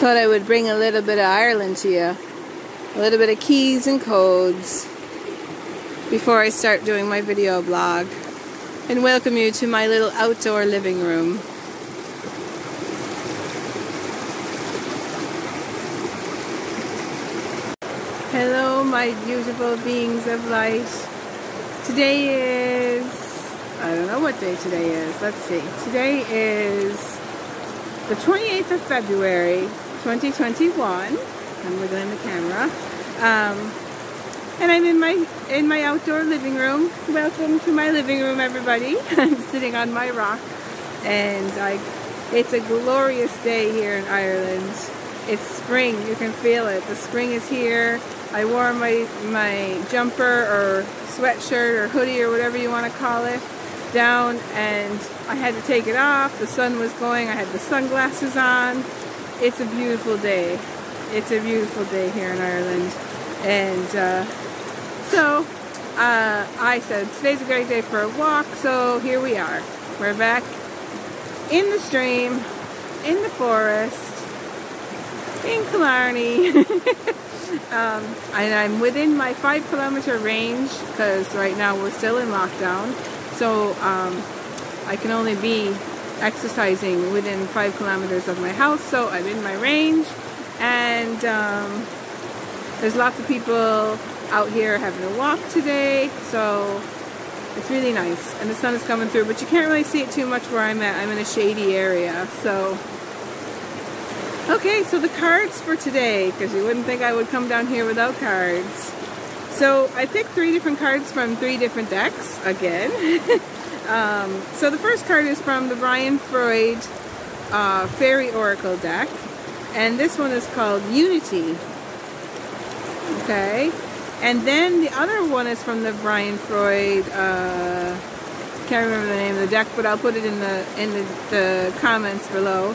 Thought I would bring a little bit of Ireland to you. A little bit of keys and codes before I start doing my video blog. And welcome you to my little outdoor living room. Hello, my beautiful beings of light. Today is... I don't know what day today is. Let's see. Today is the 28th of February, 2021. I'm wiggling the camera. And I'm in my outdoor living room. Welcome to my living room, everybody. I'm sitting on my rock, and it's a glorious day here in Ireland. It's spring. You can feel it. The spring is here. I wore my jumper or sweatshirt or hoodie or whatever you want to call it down, and I had to take it off. The sun was going. I had the sunglasses on. It's a beautiful day. It's a beautiful day here in Ireland. And so I said today's a great day for a walk, so here we are. We're back in the stream, in the forest, in Killarney. And I'm within my 5-kilometer range because right now we're still in lockdown. So I can only be exercising within 5 kilometers of my house, so I'm in my range. And there's lots of people out here having a walk today, so it's really nice. And the sun is coming through, but you can't really see it too much where I'm at. I'm in a shady area, so... Okay, so the cards for today, because you wouldn't think I would come down here without cards. So I picked 3 different cards from 3 different decks, again. So the first card is from the Froud Faerie Oracle deck. And this one is called Unity. Okay. And then the other one is from the Froud, can't remember the name of the deck, but I'll put it in the comments below.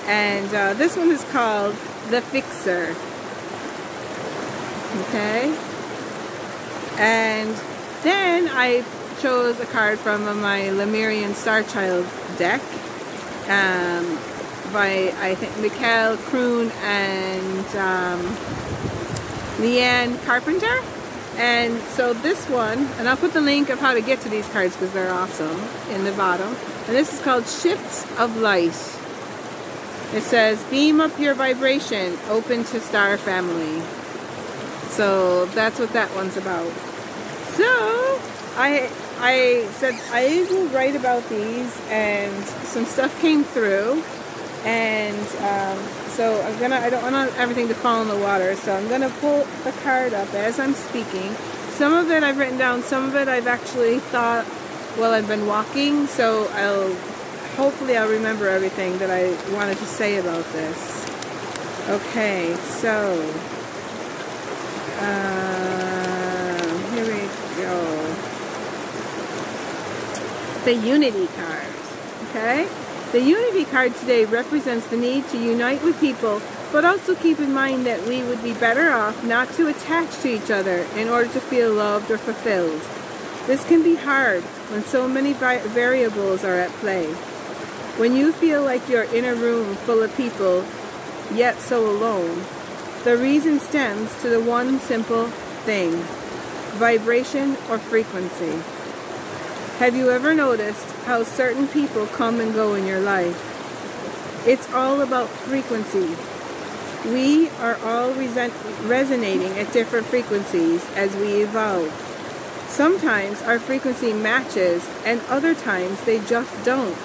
And this one is called The Fixer. Okay. And then I chose a card from my Lemurian Starchild deck. By, I think, Michael Kroon and Leanne Carpenter. And so this one, and I'll put the link of how to get to these cards because they're awesome in the bottom. And this is called Shifts of Light. It says, beam up your vibration, open to star family. So that's what that one's about. So I said I will write about these, and some stuff came through. And so I don't want everything to fall in the water, so I'm gonna pull the card up as I'm speaking. Some of it I've written down, some of it I've actually thought while I've been walking, so hopefully I'll remember everything that I wanted to say about this. Okay, so here we go. The Unity card. Okay? The Unity card today represents the need to unite with people, but also keep in mind that we would be better off not to attach to each other in order to feel loved or fulfilled. This can be hard when so many variables are at play. When you feel like you're in a room full of people, yet so alone, the reason stems to the one simple thing: vibration or frequency. Have you ever noticed how certain people come and go in your life? It's all about frequency. We are all resonating at different frequencies as we evolve. Sometimes our frequency matches, and other times they just don't.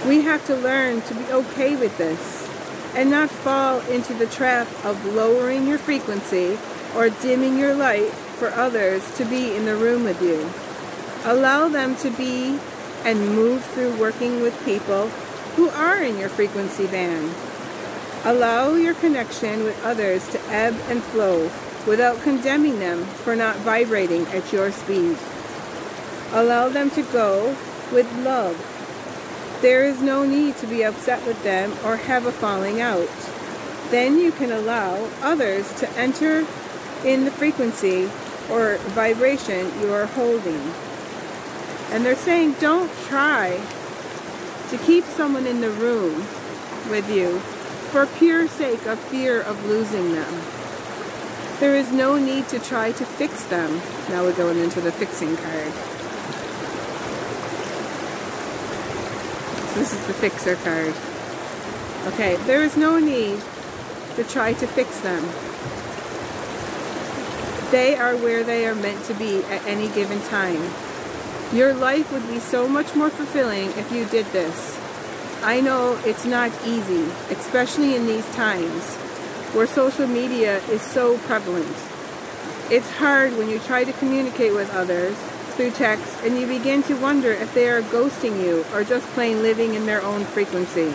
We have to learn to be okay with this and not fall into the trap of lowering your frequency or dimming your light for others to be in the room with you. Allow them to be and move through working with people who are in your frequency band. Allow your connection with others to ebb and flow without condemning them for not vibrating at your speed. Allow them to go with love. There is no need to be upset with them or have a falling out. Then you can allow others to enter in the frequency or vibration you are holding. And they're saying don't try to keep someone in the room with you for pure sake of fear of losing them. There is no need to try to fix them. Now we're going into the fixing card. So this is the fixer card. Okay, there is no need to try to fix them. They are where they are meant to be at any given time. Your life would be so much more fulfilling if you did this. I know it's not easy, especially in these times where social media is so prevalent. It's hard when you try to communicate with others through text and you begin to wonder if they are ghosting you or just plain living in their own frequency.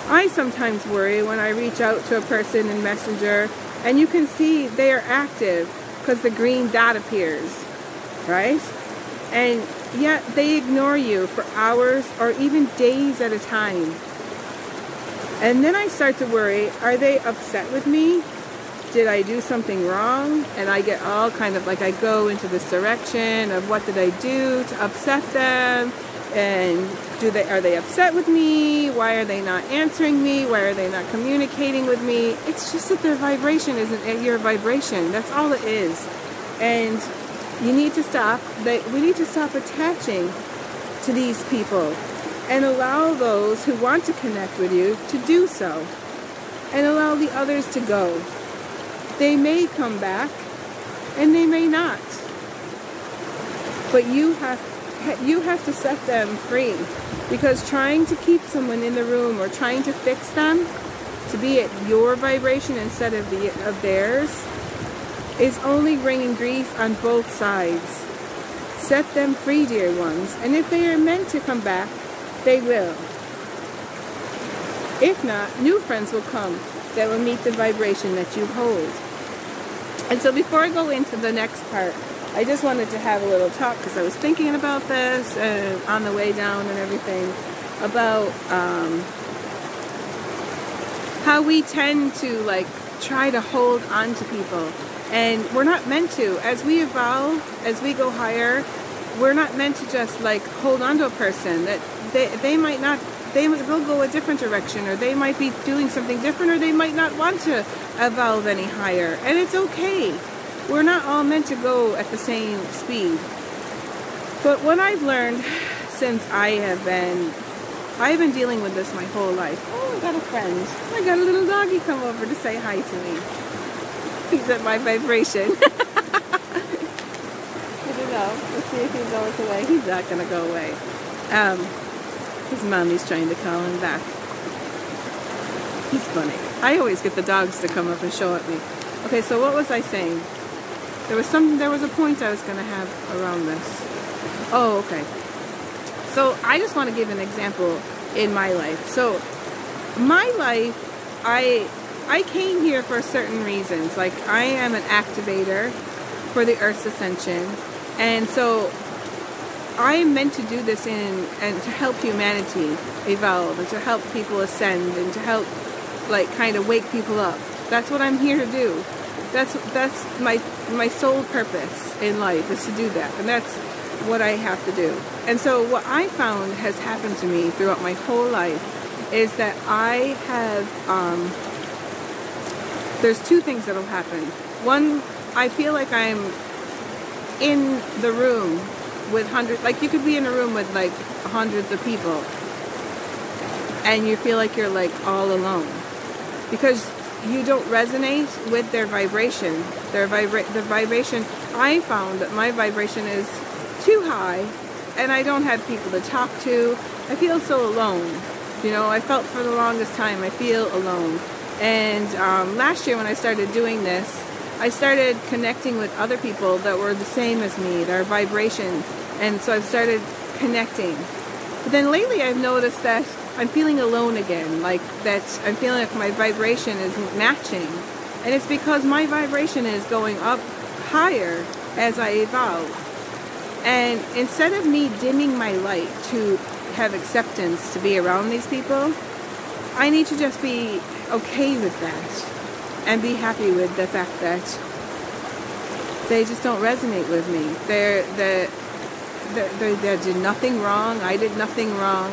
I sometimes worry when I reach out to a person in Messenger and you can see they are active because the green dot appears, right? And yet they ignore you for hours or even days at a time. And then I start to worry, are they upset with me? Did I do something wrong? And I get all kind of like, I go into this direction of what did I do to upset them? And are they upset with me? Why are they not answering me? Why are they not communicating with me? It's just that their vibration isn't at your vibration. That's all it is. And you need to stop. We need to stop attaching to these people and allow those who want to connect with you to do so. And allow the others to go. They may come back and they may not. But you have to set them free, because trying to keep someone in the room or trying to fix them to be at your vibration instead of theirs is only bringing grief on both sides. Set them free, dear ones, and if they are meant to come back, they will. If not, new friends will come that will meet the vibration that you hold. And so before I go into the next part, I just wanted to have a little talk, because I was thinking about this on the way down and everything, about how we tend to like try to hold on to people, and we're not meant to. As we evolve, as we go higher, we're not meant to just like hold on to a person. That they'll go a different direction, or they might be doing something different, or they might not want to evolve any higher, and it's okay. We're not all meant to go at the same speed. But what I've learned since I've been dealing with this my whole life. Oh, I got a friend. I got a little doggy come over to say hi to me. He's at my vibration. I don't know. Let's see if he goes away. He's not going to go away. His mommy's trying to call him back. He's funny. I always get the dogs to come up and show at me. Okay, so what was I saying? There was a point I was going to have around this. Oh, okay. So I just want to give an example in my life. So my life, I came here for certain reasons. Like, I am an activator for the Earth's ascension, and so I am meant to do this and to help humanity evolve, and to help people ascend, and to help like kind of wake people up. That's what I'm here to do. That's my sole purpose in life, is to do that, and that's what I have to do. And so what I found has happened to me throughout my whole life is that I have there's two things that'll happen. One, I feel like I'm in the room with hundreds, like you could be in a room with like hundreds of people and you feel like you're like all alone because you don't resonate with their vibration. The vibration, I found that my vibration is too high and I don't have people to talk to. I feel so alone. You know, I felt for the longest time I feel alone. And last year when I started doing this, I started connecting with other people that were the same as me, their vibration. And so I've started connecting. But then lately I've noticed that I'm feeling alone again, like that I'm feeling like my vibration isn't matching. And it's because my vibration is going up higher as I evolve. And instead of me dimming my light to have acceptance to be around these people, I need to just be okay with that and be happy with the fact that they just don't resonate with me. They did nothing wrong. I did nothing wrong.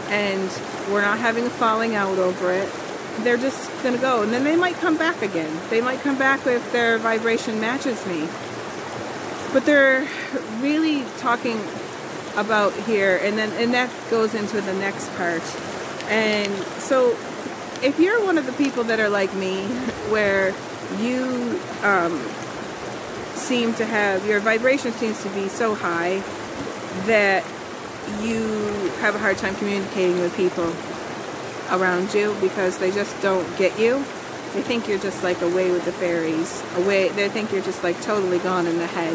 And we're not having a falling out over it. they're just going to go. And then they might come back again. They might come back if their vibration matches me. But they're really talking about here, and that goes into the next part. And so if you're one of the people that are like me, where you seem to have, your vibration seems to be so high that you have a hard time communicating with people around you because they just don't get you. They think you're just like away with the fairies. They think you're just like totally gone in the head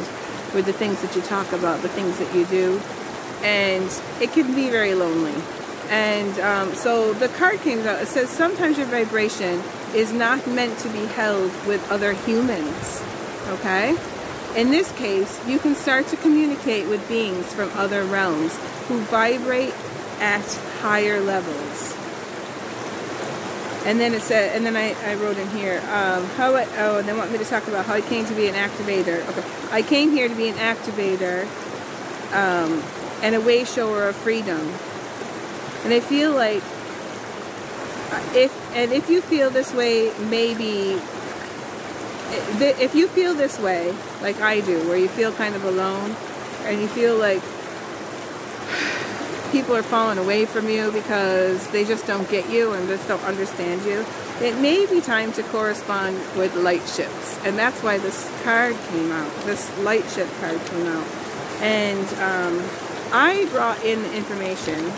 with the things that you talk about, the things that you do. And it can be very lonely. And so the card came out. It says sometimes your vibration is not meant to be held with other humans. Okay? In this case, you can start to communicate with beings from other realms who vibrate at higher levels. And then it said, and then I wrote in here, and they want me to talk about how I came to be an activator. Okay, I came here to be an activator and a way shower of freedom. And I feel like if you feel this way, maybe if you feel this way, like I do, where you feel kind of alone, and you feel like people are falling away from you because they just don't get you and just don't understand you, it may be time to correspond with light ships. And that's why this card came out. This light ship card came out. And I brought in information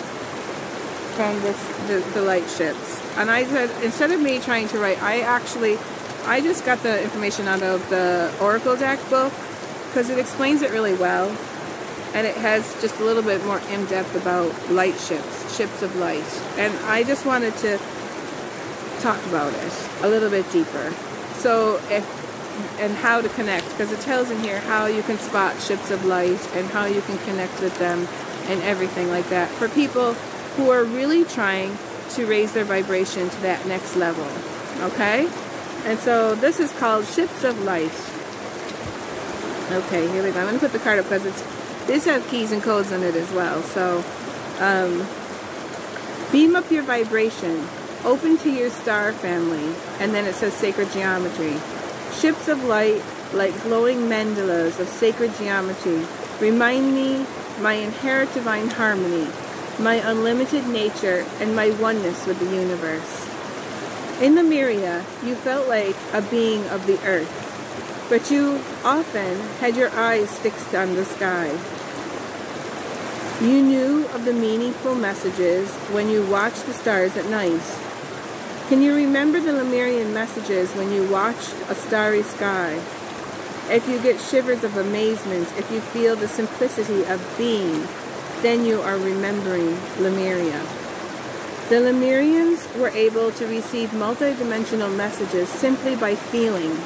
from the light ships. And I said, instead of me trying to write, I just got the information out of the Oracle deck book because it explains it really well. And it has just a little bit more in-depth about light ships, ships of light. And I just wanted to talk about it a little bit deeper. So, and how to connect, because it tells in here how you can spot ships of light and how you can connect with them and everything like that. For people who are really trying to raise their vibration to that next level. Okay? And so this is called Ships of Light. Okay, here we go. I'm going to put the card up because this has keys and codes in it as well. So, beam up your vibration. Open to your star family. And then it says sacred geometry. Ships of light, like glowing mandalas of sacred geometry, remind me my inherent divine harmony, my unlimited nature, and my oneness with the universe. In Lemuria, you felt like a being of the earth, but you often had your eyes fixed on the sky. You knew of the meaningful messages when you watched the stars at night. Can you remember the Lemurian messages when you watch a starry sky? If you get shivers of amazement, if you feel the simplicity of being, then you are remembering Lemuria. The Lemurians were able to receive multidimensional messages simply by feeling.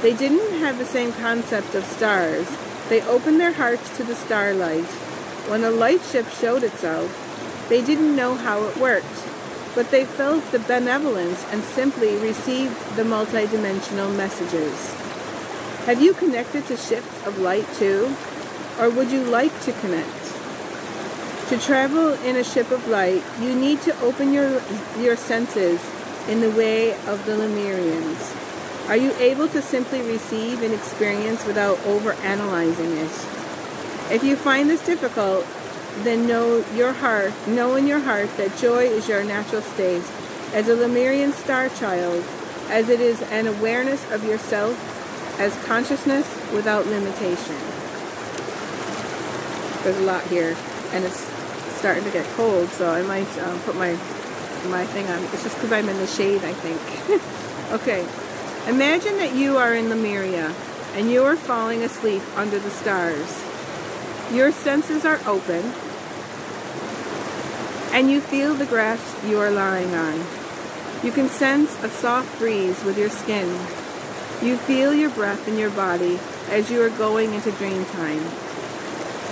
They didn't have the same concept of stars. They opened their hearts to the starlight. When a light ship showed itself, they didn't know how it worked, but they felt the benevolence and simply received the multidimensional messages. Have you connected to ships of light too? Or would you like to connect? To travel in a ship of light, you need to open your senses in the way of the Lemurians. Are you able to simply receive an experience without overanalyzing it? If you find this difficult, then know in your heart that joy is your natural state as a Lemurian Starchild, as it is an awareness of yourself as consciousness without limitation. There's a lot here, and it's starting to get cold, so I might put my thing on. It's just because I'm in the shade, I think. Okay, imagine that you are in Lemuria and you are falling asleep under the stars. Your senses are open and you feel the grass you are lying on. You can sense a soft breeze with your skin. You feel your breath in your body as you are going into dream time.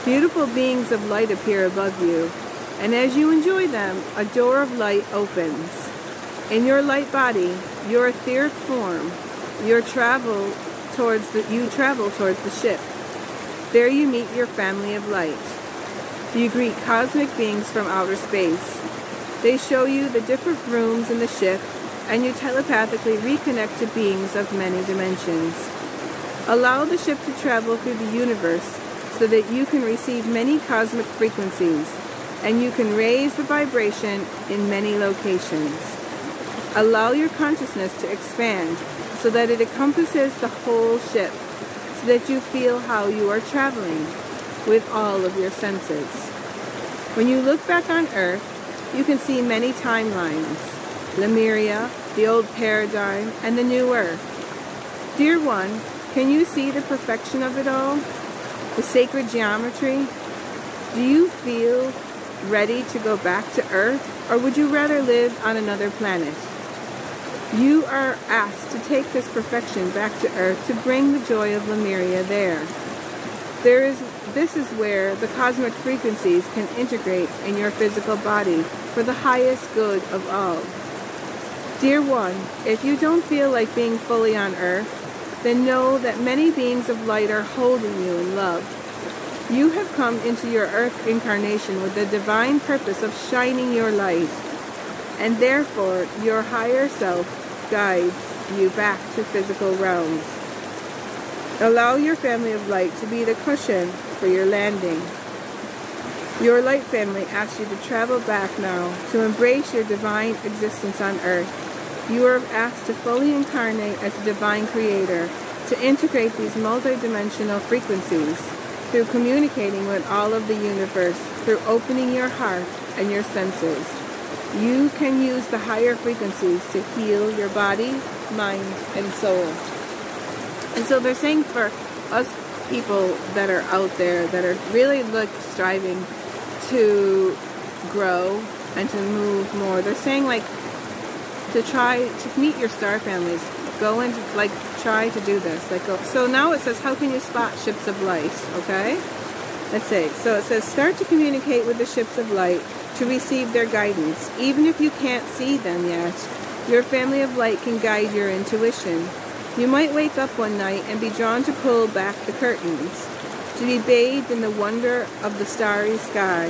Beautiful beings of light appear above you, and as you enjoy them, a door of light opens. In your light body, your etheric form, you travel towards the ship. There you meet your family of light. You greet cosmic beings from outer space. They show you the different rooms in the ship and you telepathically reconnect to beings of many dimensions. Allow the ship to travel through the universe so that you can receive many cosmic frequencies, and you can raise the vibration in many locations. Allow your consciousness to expand so that it encompasses the whole ship, so that you feel how you are traveling with all of your senses. When you look back on Earth, you can see many timelines: Lemuria, the old paradigm, and the new Earth. Dear one, can you see the perfection of it all? The sacred geometry? Do you feel ready to go back to Earth, or would you rather live on another planet? You are asked to take this perfection back to Earth to bring the joy of Lemuria there. This is where the cosmic frequencies can integrate in your physical body for the highest good of all. Dear one, if you don't feel like being fully on Earth, then know that many beings of light are holding you in love. You have come into your Earth incarnation with the divine purpose of shining your light, and therefore your higher self guides you back to physical realms. Allow your family of light to be the cushion for your landing. Your light family asks you to travel back now to embrace your divine existence on Earth. You are asked to fully incarnate as a divine creator, to integrate these multidimensional frequencies through communicating with all of the universe, through opening your heart and your senses. You can use the higher frequencies to heal your body, mind, and soul. And so they're saying for us people that are out there that are really striving to grow and to move more, they're saying to try to meet your star families. Go and try to do this. So now it says, how can you spot ships of light? Okay? Let's see. So it says, start to communicate with the ships of light to receive their guidance. Even if you can't see them yet, your family of light can guide your intuition. You might wake up one night and be drawn to pull back the curtains, to be bathed in the wonder of the starry sky.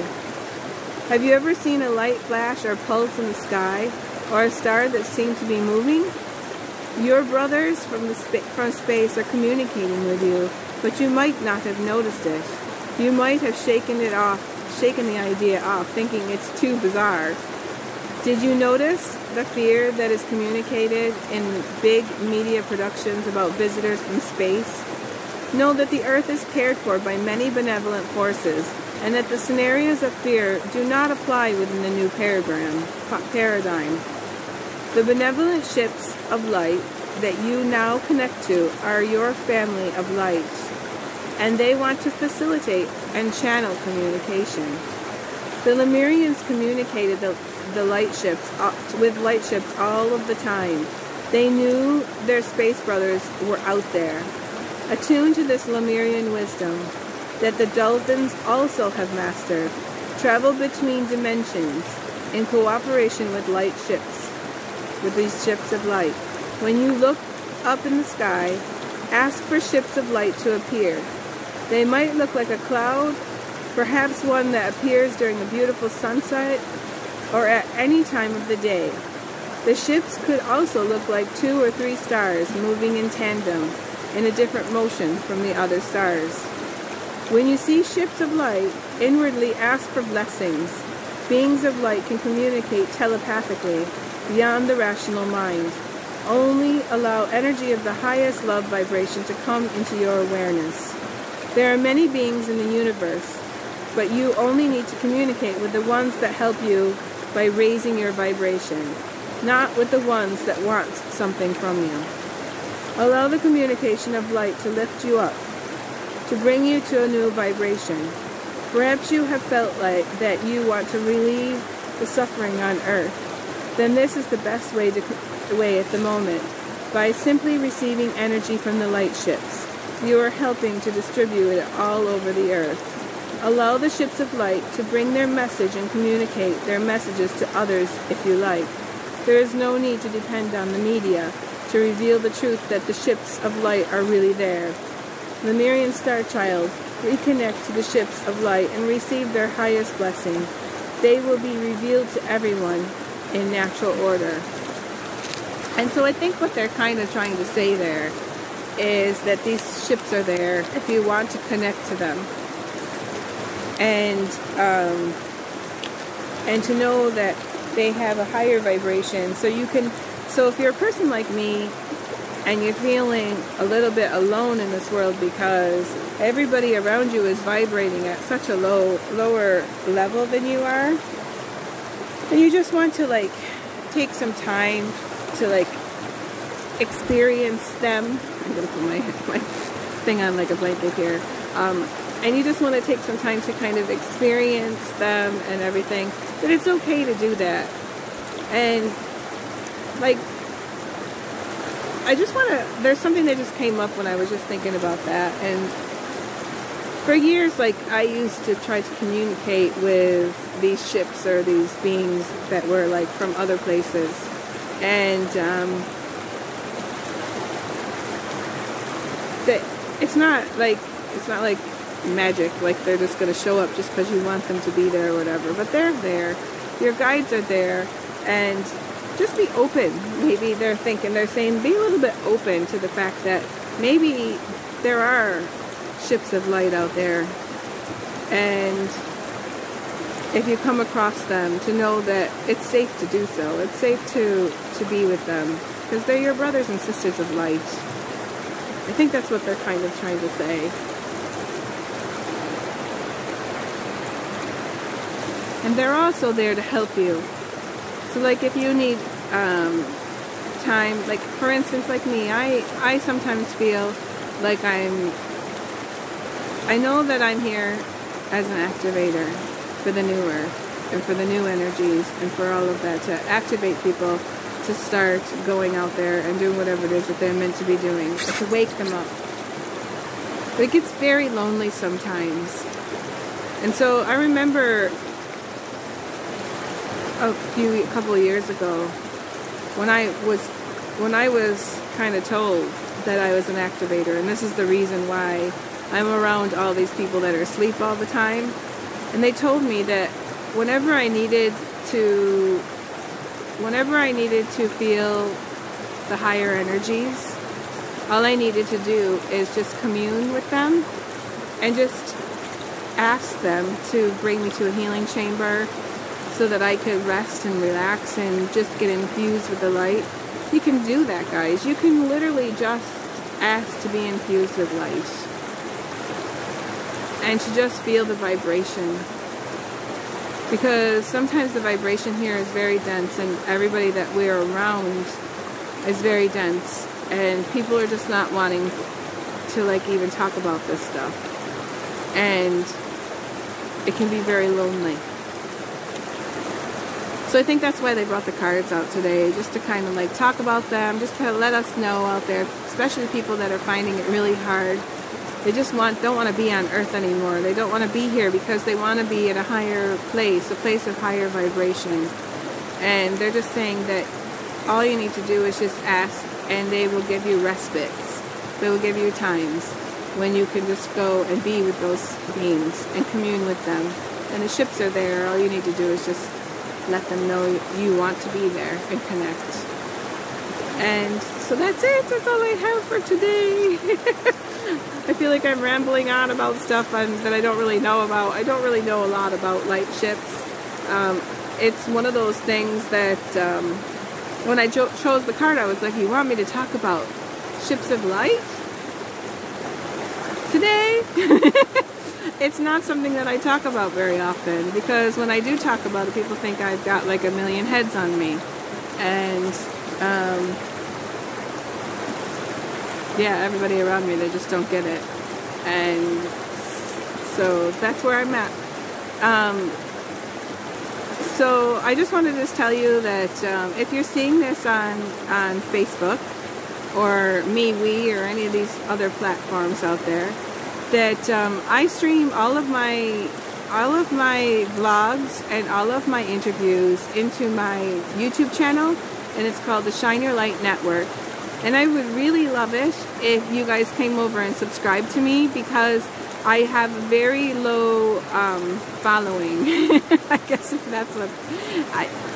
Have you ever seen a light flash or pulse in the sky, or a star that seemed to be moving? Your brothers from space are communicating with you, but you might not have noticed it. You might have shaken the idea off, thinking it's too bizarre. Did you notice the fear that is communicated in big media productions about visitors from space? Know that the Earth is cared for by many benevolent forces, and that the scenarios of fear do not apply within the new paradigm. The benevolent ships of light that you now connect to are your family of light, and they want to facilitate and channel communication. The Lemurians communicated with light ships all of the time. They knew their space brothers were out there. Attuned to this Lemurian wisdom that the dolphins also have mastered, travel between dimensions in cooperation with light ships, with these ships of light. When you look up in the sky, ask for ships of light to appear. They might look like a cloud, perhaps one that appears during a beautiful sunset or at any time of the day. The ships could also look like 2 or 3 stars moving in tandem in a different motion from the other stars. When you see ships of light, inwardly ask for blessings. Beings of light can communicate telepathically beyond the rational mind. Only allow energy of the highest love vibration to come into your awareness. There are many beings in the universe, but you only need to communicate with the ones that help you by raising your vibration, not with the ones that want something from you. Allow the communication of light to lift you up, to bring you to a new vibration. Perhaps you have felt like that you want to relieve the suffering on earth. Then this is the best way at the moment. By simply receiving energy from the light ships, you are helping to distribute it all over the earth. Allow the ships of light to bring their message and communicate their messages to others if you like. There is no need to depend on the media to reveal the truth that the ships of light are really there. Lemurian Starchild, reconnect to the ships of light and receive their highest blessing. They will be revealed to everyone in natural order. And so I think what they're kind of trying to say there is that these ships are there if you want to connect to them. And to know that they have a higher vibration. So you can, so if you're a person like me and you're feeling a little bit alone in this world because everybody around you is vibrating at such a lower level than you are, and you just want to like take some time to like experience them. I'm gonna put my thing on like a blanket here. And you just want to take some time to kind of experience them and everything, that it's okay to do that. And like, I just want to, there's something that just came up when I was just thinking about that. And for years, like, I used to try to communicate with these ships or these beings that were like from other places. And it's not like magic, like they're just going to show up just because you want them to be there or whatever, but they're there. Your guides are there, and just be open. Maybe they're saying be a little bit open to the fact that maybe there are ships of light out there, and if you come across them, to know that it's safe to do so. It's safe to be with them because they're your brothers and sisters of light. I think that's what they're kind of trying to say. And they're also there to help you. So like if you need time, like for instance, like me, I sometimes feel like I know that I'm here as an activator for the new earth and for the new energies and for all of that, to activate people to start going out there and doing whatever it is that they're meant to be doing, to wake them up. But it gets very lonely sometimes. And so I remember a couple of years ago when I was kind of told that I was an activator, and this is the reason why I'm around all these people that are asleep all the time. And they told me that whenever I needed to feel the higher energies, all I needed to do is just commune with them and just ask them to bring me to a healing chamber so that I could rest and relax and just get infused with the light. You can do that, guys. You can literally just ask to be infused with light and to just feel the vibration. Because sometimes the vibration here is very dense, and everybody that we're around is very dense, and people are just not wanting to like even talk about this stuff, and it can be very lonely. So I think that's why they brought the cards out today, just to kind of like talk about them, just to let us know out there, especially people that are finding it really hard. They just don't want to be on Earth anymore. They don't want to be here because they want to be at a higher place, a place of higher vibration. And they're just saying that all you need to do is just ask, and they will give you respites. They will give you times when you can just go and be with those beings and commune with them. And the ships are there. All you need to do is just let them know you want to be there and connect. And so that's it. That's all I have for today. I feel like I'm rambling on about stuff that I don't really know about. I don't really know a lot about light ships. It's one of those things that when I chose the card, I was like, you want me to talk about ships of light? Today? It's not something that I talk about very often, because when I do talk about it, people think I've got like a million heads on me. And yeah, everybody around me, they just don't get it. And so that's where I'm at. So I just wanted to just tell you that if you're seeing this on Facebook or MeWe or any of these other platforms out there, that I stream all of my vlogs and all of my interviews into my YouTube channel, and it's called the Shine Your Light Network. And I would really love it if you guys came over and subscribed to me, because I have a very low following. I guess if that's what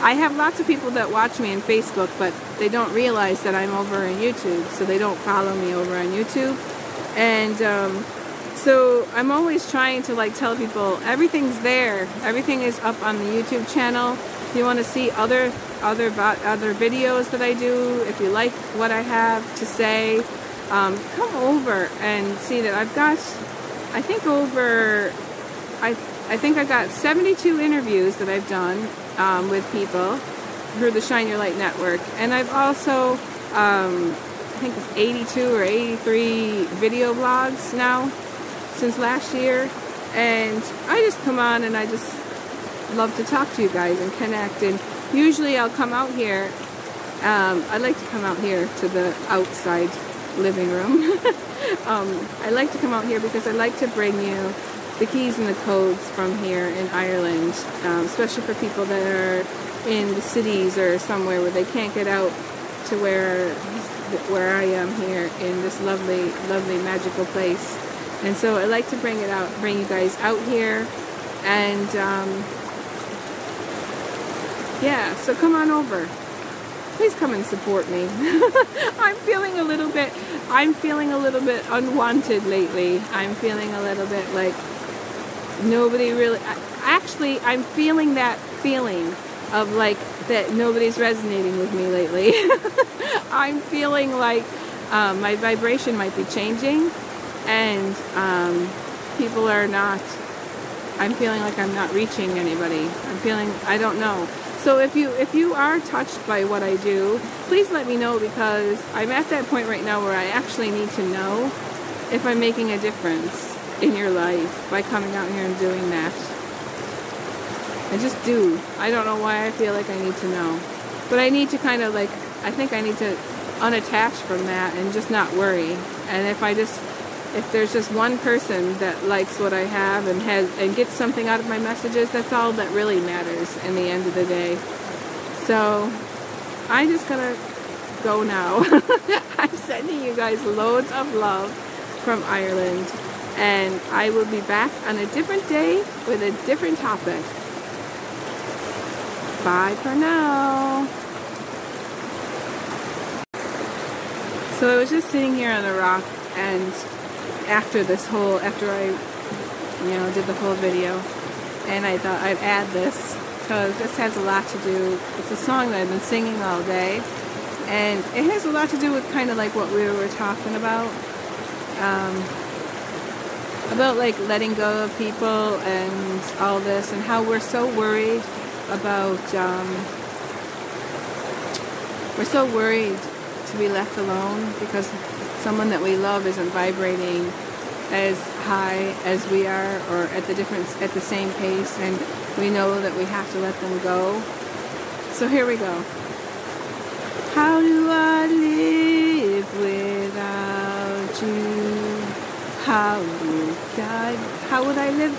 I have lots of people that watch me on Facebook, but they don't realize that I'm over on YouTube, so they don't follow me over on YouTube. And so I'm always trying to like tell people everything's there. Everything is up on the YouTube channel. If you want to see other videos that I do, if you like what I have to say, come over and see that I've got, I think I got 72 interviews that I've done with people through the Shine Your Light Network. And I've also, I think it's 82 or 83 video blogs now since last year. And I just come on and I just love to talk to you guys and connect. And usually I'll come out here. I like to come out here to the outside living room. I like to come out here because I like to bring you the keys and the codes from here in Ireland, especially for people that are in the cities or somewhere where they can't get out to where I am here in this lovely, lovely, magical place. And so I like to bring you guys out here, and yeah, so come on over. Please come and support me. I'm feeling a little bit unwanted lately. I'm feeling a little bit like nobody really, actually I'm feeling that feeling of like that nobody's resonating with me lately. I'm feeling like my vibration might be changing, and people are not, I'm feeling like I'm not reaching anybody. I don't know. So if you are touched by what I do, please let me know, because I'm at that point right now where I actually need to know if I'm making a difference in your life by coming out here and doing that. I just do. I don't know why I feel like I need to know. But I need to kind of like, I think I need to unattach from that and just not worry. And if there's just one person that likes what I have and gets something out of my messages, that's all that really matters in the end of the day. So I'm just gonna go now. I'm sending you guys loads of love from Ireland, and I will be back on a different day with a different topic. Bye for now. So I was just sitting here on a rock, and after I did the whole video, and I thought I'd add this because this has a lot to do, it's a song that I've been singing all day, and it has a lot to do with kind of like what we were talking about like letting go of people and all this, and how we're so worried about to be left alone because someone that we love isn't vibrating as high as we are, or at the same pace, and we know that we have to let them go. So here we go. How do I live without you? How would I live?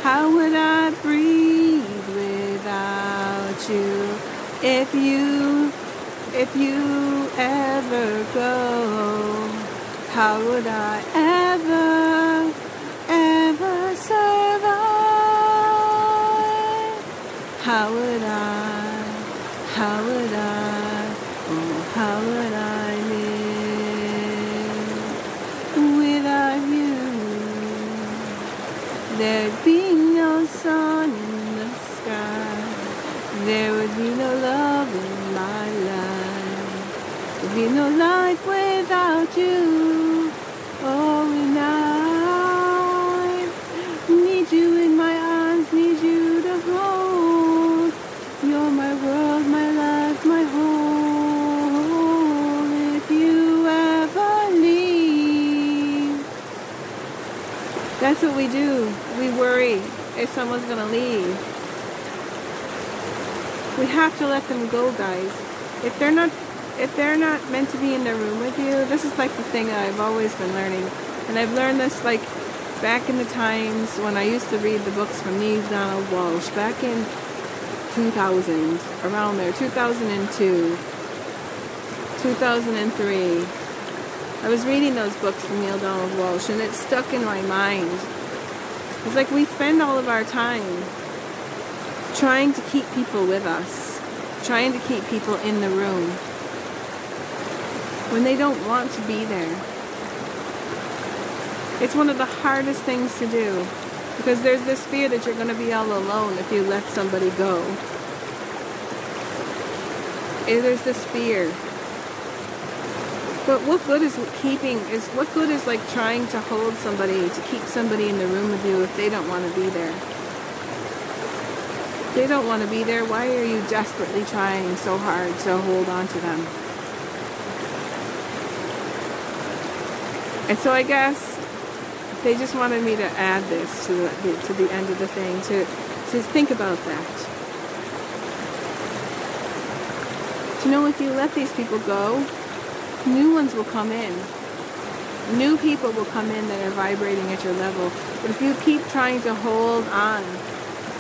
How would I breathe without you? If you ever go, how would I ever survive? How would I live without you? There'd be no sun in the sky. There would be no love in my life. There'd be no life without you. Oh, and I need you in my arms, need you to hold. You're my world, my life, my home. If you ever leave, that's what we do. We worry if someone's gonna leave. We have to let them go, guys. If they're not meant to be in the room with you, this is like the thing that I've always been learning. And I've learned this like back in the times when I used to read the books from Neil Donald Walsh, back in 2000, around there, 2002, 2003. I was reading those books from Neil Donald Walsh, and it stuck in my mind It's like we spend all of our time trying to keep people with us, trying to keep people in the room when they don't want to be there. It's one of the hardest things to do because there's this fear that you're going to be all alone if you let somebody go. And there's this fear. But what good is like trying to hold somebody, to keep somebody in the room with you if they don't want to be there? If they don't want to be there, why are you desperately trying so hard to hold on to them? And so I guess they just wanted me to add this to the end of the thing, to think about that. You know, if you let these people go, new ones will come in. New people will come in that are vibrating at your level. But if you keep trying to hold on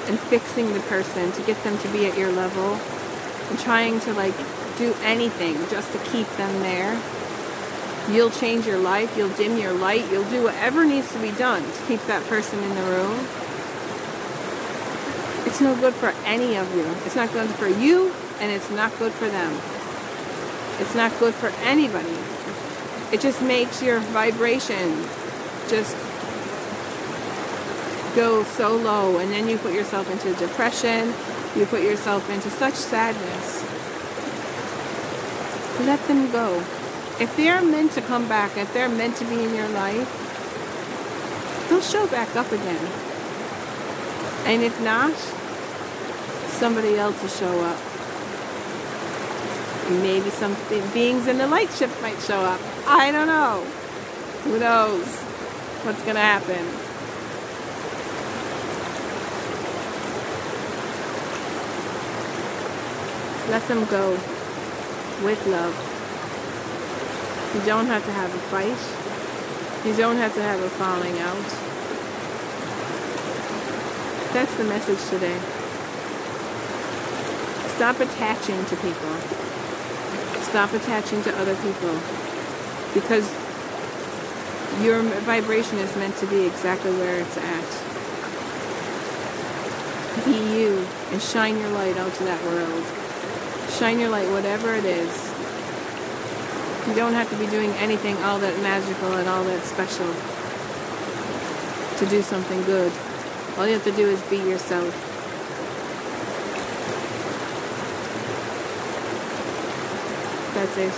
and fixing the person to get them to be at your level and trying to like do anything just to keep them there, you'll change your life, you'll dim your light, you'll do whatever needs to be done to keep that person in the room. It's no good for any of you. It's not good for you, and it's not good for them. It's not good for anybody. It just makes your vibration just go so low, and then you put yourself into depression, you put yourself into such sadness. Let them go. If they're meant to come back, if they're meant to be in your life, they'll show back up again. And if not, somebody else will show up. Maybe some beings in the light ship might show up. I don't know. Who knows what's going to happen? Let them go with love. You don't have to have a fight. You don't have to have a falling out. That's the message today. Stop attaching to people. Stop attaching to other people. Because your vibration is meant to be exactly where it's at. Be you and shine your light out to that world. Shine your light, whatever it is. You don't have to be doing anything all that magical and all that special to do something good. All you have to do is be yourself. That's it.